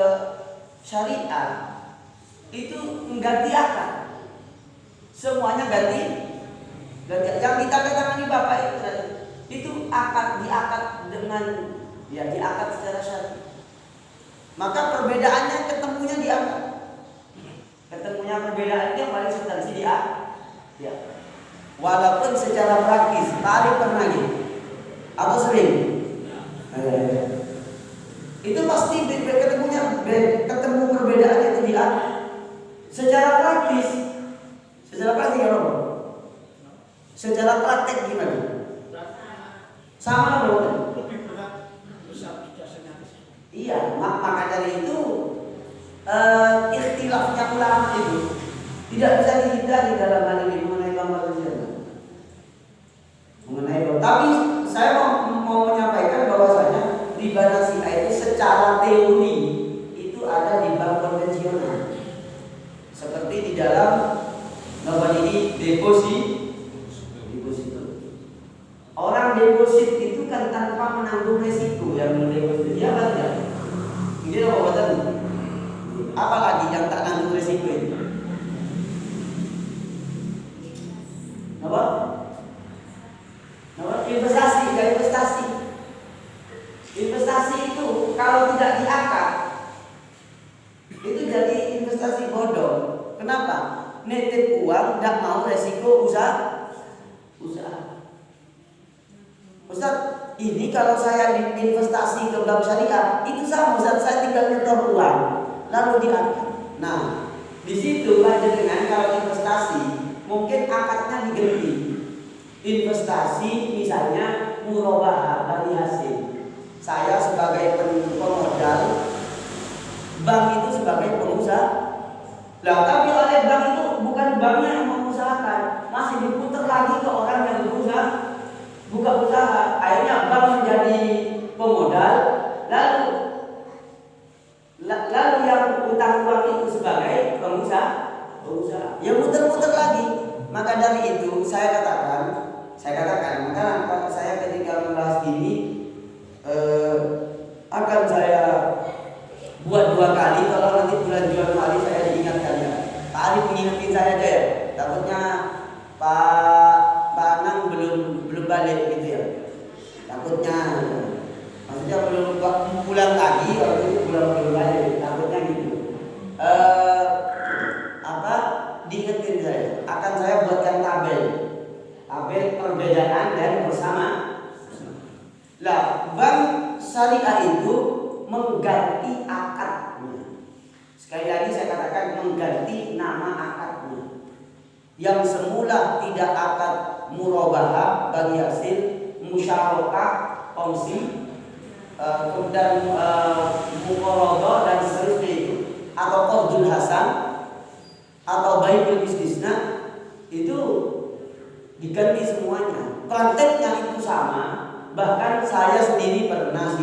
[SPEAKER 1] syariah itu mengganti akad. Semuanya ganti. Yang ditandatangani Bapak itu akad diakad dengan diakad secara syar'i. Maka perbedaannya ketemunya di akad. Ketemunya perbedaannya yang paling substansi di akad. Walaupun secara praktis paling pernah gitu atau sering. Itu pasti ketemu perbedaan itu di akad. Secara praktis apa? Secara praktek gimana? Sama dong.
[SPEAKER 3] Lebih berat besar jasanya.
[SPEAKER 1] Iya, maka dari itu ikhtilafnya ulama itu tidak bisa dihindari dalam hal ini mengenai bank konvensional. Tapi saya mau menyampaikan bahwasanya riba nasiah itu secara teori itu ada di bank konvensional. Seperti di dalam deposito. Orang deposit itu kan tanpa menanggung resiko yang mendeposit. Iya kan tidak? Ini apa betul? Apalagi yang tak nanggung resiko itu? Apa? Investasi. Investasi itu kalau tidak diakad itu jadi investasi bodong. Kenapa? nitip uang, tidak mau resiko usaha. Ustaz, ini kalau saya investasi ke bank syariah itu sama Ustaz, saya tinggal nyetor uang lalu diangkat. Nah, di situ dengan kalau investasi mungkin akadnya diganti. Investasi misalnya murabahah bagi hasil. Saya sebagai pemodal, bank itu sebagai pengusaha. Lah, tapi oleh bank itu bukan banknya yang mengusahakan, masih diputar lagi ke orang yang berusaha buka usaha. Akhirnya bank menjadi pemodal, lalu yang utang uang itu sebagai pengusaha. Ya muter-muter lagi. Maka dari itu saya katakan, maka saya ketika membahas ini akan saya buat 2 kali. Kalau nanti bulan Januari saya diingatkan ya. Pak Ali mengingatkan saya aja ya. Takutnya Pak Anang belum balik gitu ya. Takutnya, maksudnya belum pulang lagi, kalau itu belum balik. Takutnya gitu. Diingatkan saya. Akan saya buatkan tabel perbedaan dan bersama. Lah, bank syariah itu mengganti akadnya. Sekali lagi saya katakan mengganti nama akadnya. Yang semula tidak akad murabahah bagi hasil, musyarakah, kongsi, kemudian muqaradah dan seterusnya itu, atau qardul hasan atau baikul bisnisna, itu diganti semuanya. Prakteknya itu sama. Bahkan saya sendiri pernah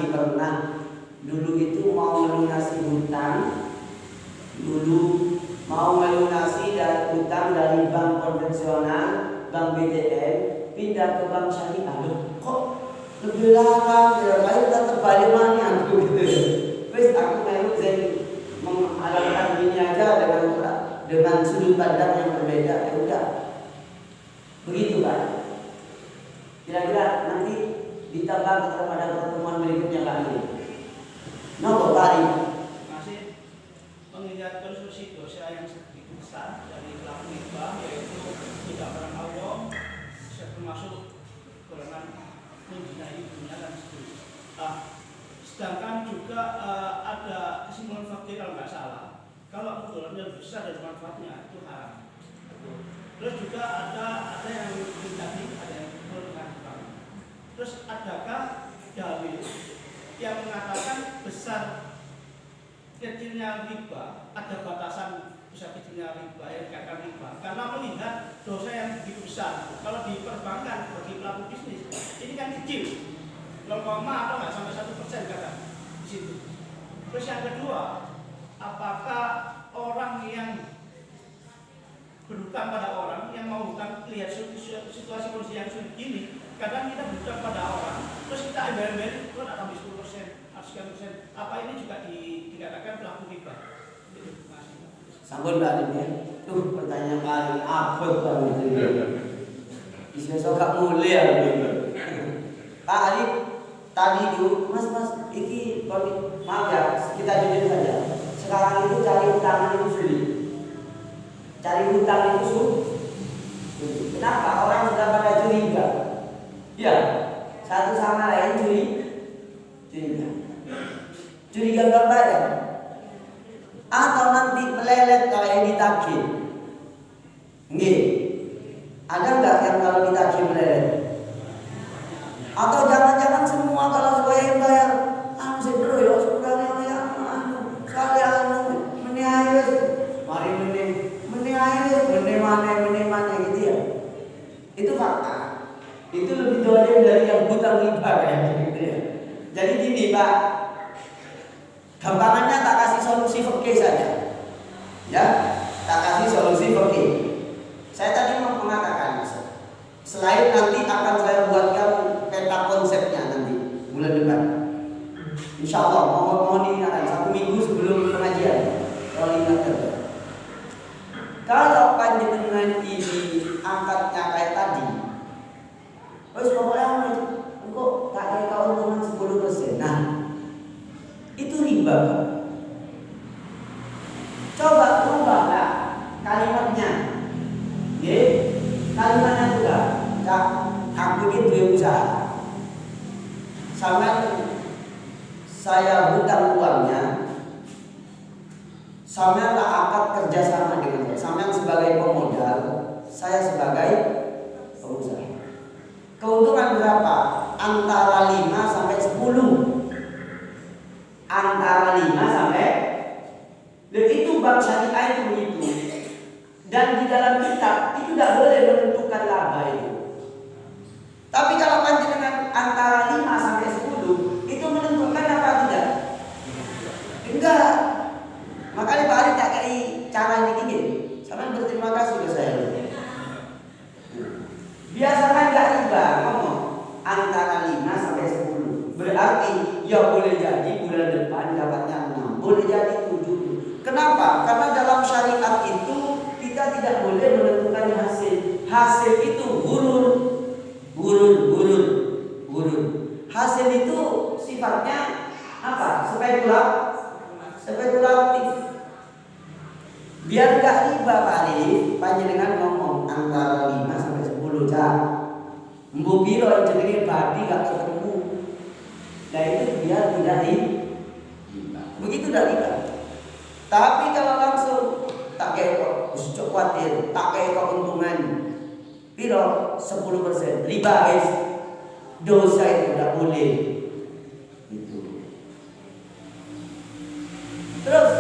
[SPEAKER 1] dulu itu mau melunasi hutang, dan hutang dari bank konvensional, bank BTN, pindah ke bank syariah. Kok lebih larang, ayo tetap balik mana gitu. Terus aku mau mengharapkan ini aja dengan sudut pandang yang berbeda. Ya udah, begitu kan? Kira-kira nanti ditambah pada pertemuan berikutnya lagi. Nopo Bari
[SPEAKER 3] masih mengingat konstruksi dosa yang sedikit besar dari pelaku riba, yaitu tidak pernah Allah, termasuk golongan menjinai dunia dan seterusnya. Sedangkan juga ada kesimpulan fakir kalau nggak salah, kalau kebetulannya besar dan manfaatnya itu haram. Terus juga ada yang tadi, ada yang mengatakan. Terus adakah dalil yang mengatakan besar kecilnya riba, ada batasan besar kecilnya riba yang dikatakan riba, karena melihat dosa yang begitu besar. Kalau di perbankan bagi pelaku bisnis ini kan kecil, 0, atau nggak sampai 1% kadang di situ. Terus yang kedua, apakah orang yang berhutang pada orang yang mau hutang, lihat situasi kondisi yang sulit gini, kadang kita berhutang pada orang, terus kita embel-embel, terus ada 10%, sekian persen. Apa ini juga dikatakan pelaku riba?
[SPEAKER 1] Sambut Mbak Alim ya. Pertanyaan paling abot banget itu. Bisa sokak mulia gitu. Pak Ali tadi itu, Mas, ini maaf ya, kita jujur saja. Sekarang itu cari hutang itu sulit. Cari hutang itu sulit. Kenapa? Orang sudah pada curiga. Ya, satu sama lain curiga. Curiga nggak bayar. Atau nanti melelet kalau yang ditagih. Nggih. Ada nggak yang kalau ditagih melelet? Atau jangan-jangan semua kalau supaya bayar, saya bro ya, sekurangnya ya, sekalian meniayus, mari meniayus, gitu ya. Itu fakta. Itu lebih dolim dari yang hutang riba kayak gitu ya. Jadi gini Pak, gampangannya tak kasih solusi fikih saja, ya, tak kasih solusi fikih. Saya tadi mau mengatakan, selain nanti akan saya buatkan peta konsepnya nanti bulan depan. Insya Allah mohon diingatkan 1 minggu sebelum pengajian. Kalau ingatkan, kalau panjenengan ini angkatnya kayak tadi, terus pokoknya engkau tak ada keuntungan 10%. Nah, itu riba. Coba ubahlah kalimatnya. saya hutang uangnya, sampean tak akad kerjasama dengan saya. Sampean sebagai pemodal, saya sebagai pengusaha. Keuntungan berapa? Antara 5 sampai 10. Antara 5 sampai, dan itu bank syariah itu begitu. Dan di dalam kitab itu tidak boleh menentukan laba itu. Tapi kalau panjenengan antara 5 sampai 10 itu menentukan apa tidak? Enggak. Makanya Pak Ali tak kayak cara ini. Sampean berterima kasih ke saya. Biasakan enggak riba ngomong antara 5 sampai 10. Berarti ya boleh jadi bulan depan dapatnya 6, boleh jadi 7. Kenapa? Karena dalam syariat itu kita tidak boleh menentukan hasil. Hasil itu gurur. Hasil itu sifatnya apa? Spekulatif. Biar gak riba Pak Ali, panjenengan ngomong antara 5 sampai 10 jam. Mbu biro jenenge badi gak ketemu. Nah itu biar tidak riba. Begitu dah riba. Tapi kalau langsung tak kayak kok khawatir, tak kayak keuntungan piro 10% riba guys, dosa itu tidak boleh itu. Terus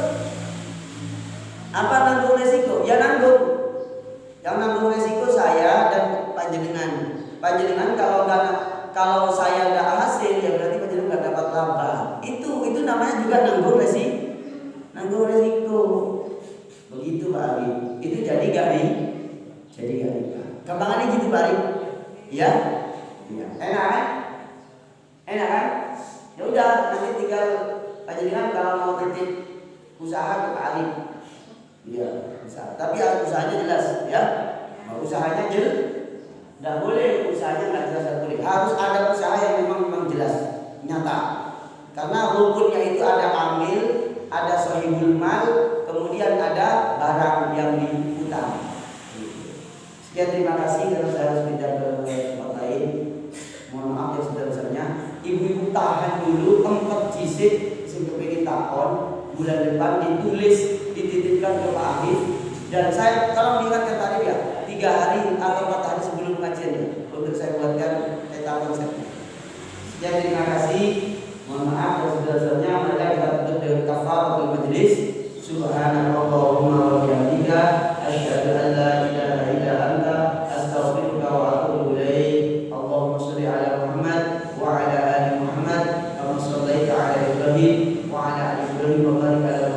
[SPEAKER 1] apa nanggung resiko? Ya nanggung. Yang nanggung resiko saya dan panjenengan kalau saya nggak hasil ya berarti panjenengan nggak dapat laba. Itu namanya juga nanggung resiko. Begitu Pak Ali. Itu jadi gak riba. Gampangannya gitu Pak Ali. Ya? Iya. Enak kan? Ya udah, nanti tinggal panjenengan kalau mau titip usaha ke Pak Ali. Iya, bisa. Tapi usahanya jelas, ya. Usahanya jelas. Tidak boleh usahanya nggak jelas, boleh. Harus ada usaha yang memang jelas, nyata. Karena rukunnya itu ada amil, ada sahibul mal, kemudian ada barang yang diutang. Sekian, terima kasih. Karena saya harus pindah ke tempat lain. Mohon maaf ya saudara-saudaranya. Ibu-ibu tahan dulu 4 jisik sing kepengin takon bulan depan ditulis dititipkan ke Pak Afif. Dan saya tolong diingatkan tadi ya 3 hari atau 4 hari sebelum pengajian untuk saya buatkan peta konsepnya. Sekian, terima kasih. Mohon maaf ya saudara-saudaranya. Mari kita tutup dengan kafaratul majelis. Subhanallahumma wa bihamdika asyhadu an la ilaha illa anta astaghfiruka wa atubu ilaik. Allahumma shalli ala Muhammad wa ala ali Muhammad kama shallaita ala Ibrahim wa ala ali Ibrahim wa barik ala